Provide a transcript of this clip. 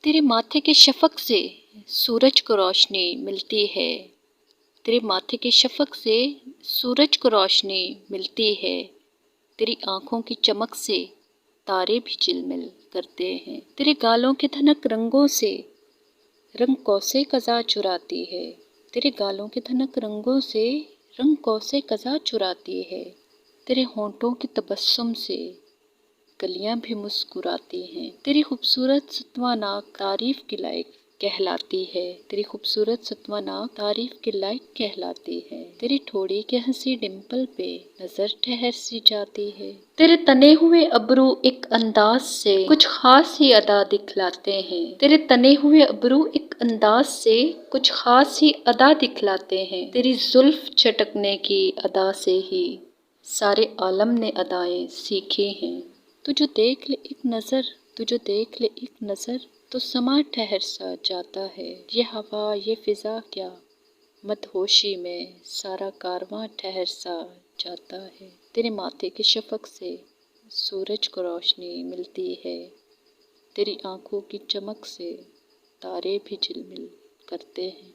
तेरे माथे के शफ़क़ से सूरज को रोशनी मिलती है। तेरे माथे के शफ़क़ से सूरज को रोशनी मिलती है। तेरी आँखों की चमक से तारे भी झिलमिल करते हैं। तेरे गालों के धनक रंगों से रंग कौसे कज़ा चुराती है। तेरे गालों के धनक रंगों से रंग कौसे कज़ा चुराती है। तेरे होंठों की तबस्सुम से कलियां भी मुस्कुराती हैं। तेरी खूबसूरत सतवा नाक तारीफ के लायक कहलाती है। तेरी खूबसूरत सतवा नाक तारीफ के लायक कहलाती है। तेरी ठोड़ी के हंसी डिम्पल पे नजर ठहर सी जाती है। तेरे तने हुए अबरू एक अंदाज से कुछ खास ही अदा दिखलाते हैं। तेरे तने हुए अबरू एक अंदाज से कुछ खास ही अदा दिखलाते हैं। तेरी जुल्फ चटकने की अदा से ही सारे आलम ने अदाएं सीखी हैं। तुझे देख ले एक नज़र, तुझे देख ले एक नज़र तो समा ठहर सा जाता है। ये हवा ये फिज़ा क्या मदहोशी में सारा कारवां ठहर सा जाता है। तेरे माथे के शफ़क़ से सूरज को रोशनी मिलती है। तेरी आँखों की चमक से तारे भी झिलमिल करते हैं।